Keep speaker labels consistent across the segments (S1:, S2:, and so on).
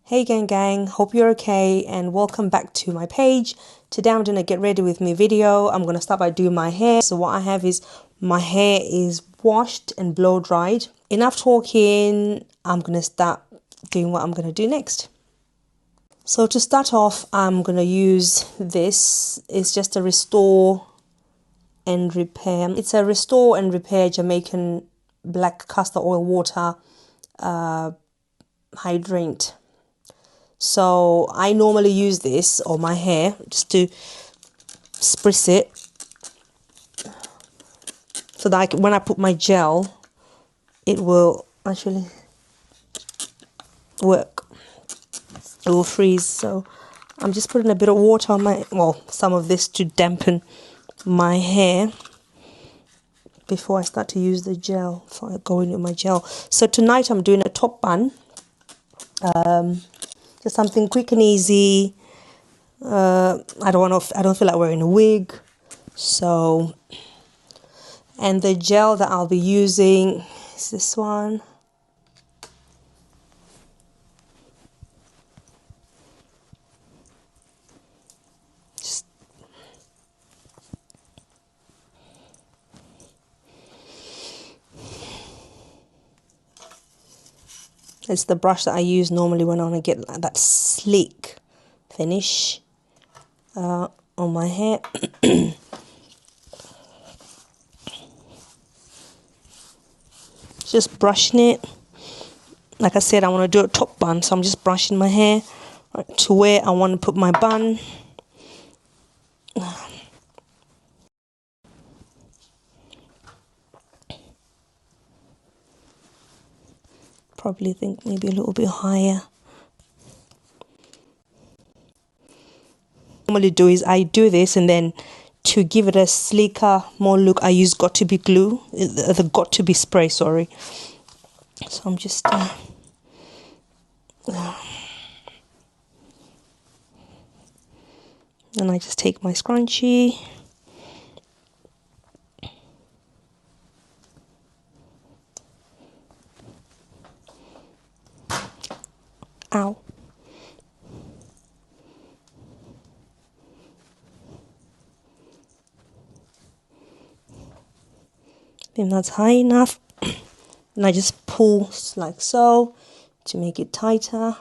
S1: Hey gang, hope you're okay and welcome back to my page. Today I'm gonna get ready with my video. I'm gonna start by doing my hair. So what I have is my hair is washed and blow dried. Enough talking, I'm gonna start doing what I'm gonna do next. So to start off, I'm gonna use this. It's just a restore and repair. It's a restore and repair Jamaican black castor oil water hydrant. So I normally use this on my hair just to spritz it so that when I put my gel, it will actually work. It will freeze. So I'm just putting a bit of water on my, well, some of this to dampen my hair before I start to use the gel, before I go in with my gel. So tonight I'm doing a top bun. Just something quick and easy. I don't feel like wearing a wig. So, and the gel that I'll be using is this one. It's the brush that I use normally when I want to get that sleek finish on my hair. Just brushing it. Like I said, I want to do a top bun, so I'm just brushing my hair right to where I want to put my bun. Probably think maybe a little bit higher. What I normally do is I do this, and then to give it a sleeker, more look, I use got to be glue, the got to be spray, sorry. So I'm just and I just take my scrunchie. Ow. Then that's high enough. And I just pull like so to make it tighter.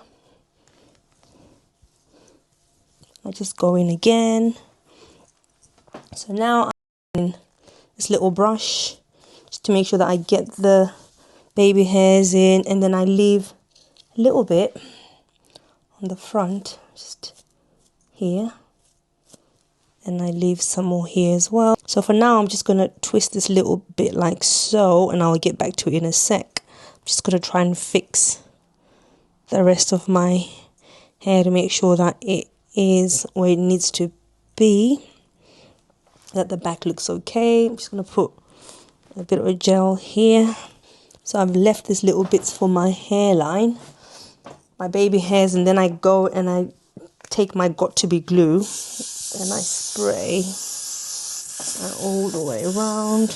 S1: I just go in again. So now I'm in this little brush just to make sure that I get the baby hairs in, and then I leave a little bit on the front, just here, and I leave some more here as well. So for now I'm just going to twist this little bit like so, and I'll get back to it in a sec. I'm just going to try and fix the rest of my hair to make sure that it is where it needs to be, that the back looks okay. I'm just going to put a bit of a gel here. So I've left these little bits for my hairline, my baby hairs, and then I go and I take my got to be glue and I spray all the way around.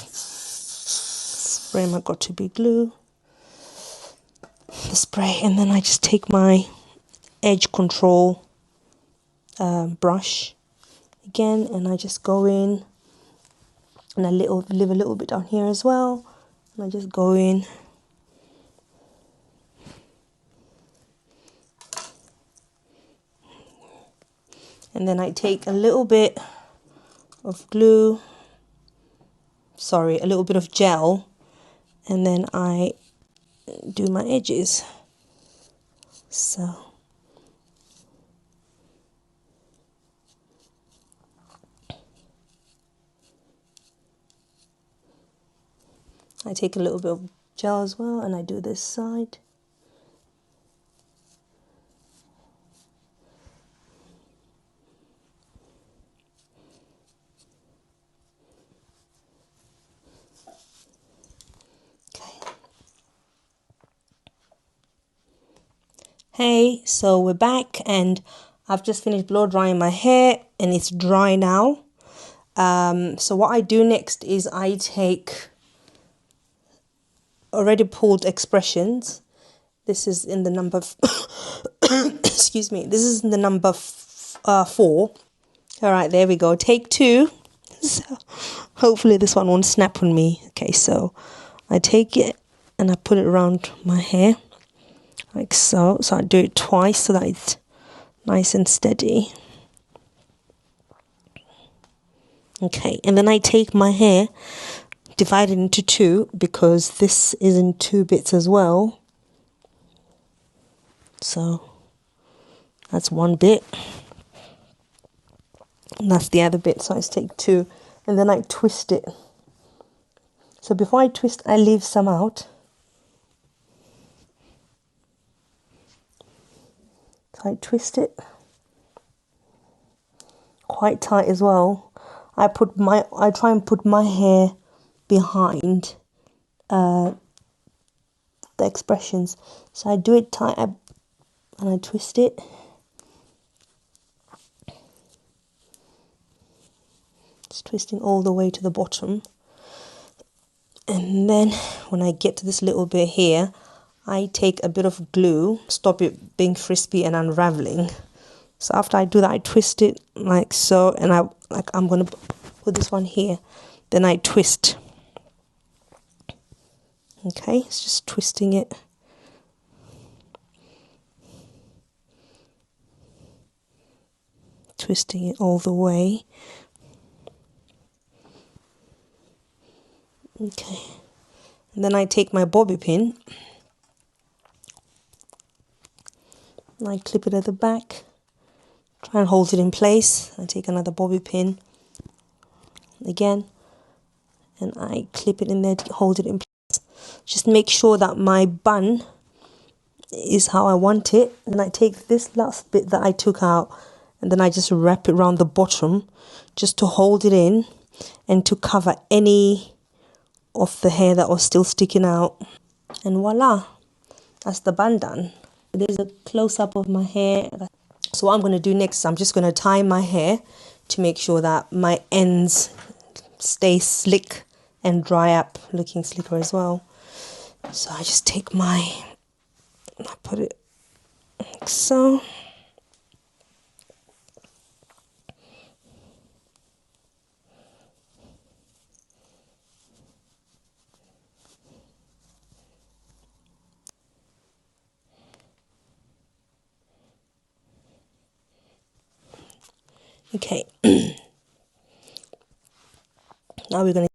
S1: Spray my got to be glue, the spray, and then I just take my edge control brush again, and I just go in, and I leave a little bit down here as well, and I just go in. And then I take a little bit of glue, sorry, a little bit of gel, and then I do my edges. So I take a little bit of gel as well, and I do this side. Hey, so we're back, and I've just finished blow drying my hair, and it's dry now. So what I do next is I take already pulled expressions. This is in the number excuse me, this is in the number 4. All right, there we go, take 2. So hopefully this one won't snap on me. Okay, so I take it and I put it around my hair like so. So I do it twice so that it's nice and steady. Okay, and then I take my hair, divide it into 2 because this is in 2 bits as well. So that's one bit, and that's the other bit. So I take 2, and then I twist it. So before I twist, I leave some out. So I twist it quite tight as well. I try and put my hair behind the expressions. So I do it tight and I twist it. Just twisting all the way to the bottom. And then when I get to this little bit here, I take a bit of glue, stop it being crispy and unraveling. So after I do that, I twist it like so, and I'm gonna put this one here. Then I twist. Okay, it's just twisting it. Twisting it all the way. Okay, and then I take my bobby pin and I clip it at the back. Try and hold it in place. I take another bobby pin again and I clip it in there to hold it in place. Just make sure that my bun is how I want it. And I take this last bit that I took out and then I just wrap it around the bottom just to hold it in and to cover any of the hair that was still sticking out. And voila, that's the bun done. There's a close-up of my hair. So what I'm going to do next is I'm just going to tie my hair to make sure that my ends stay slick and dry up looking slicker as well. So I just take I put it like so. Okay. Now we're going to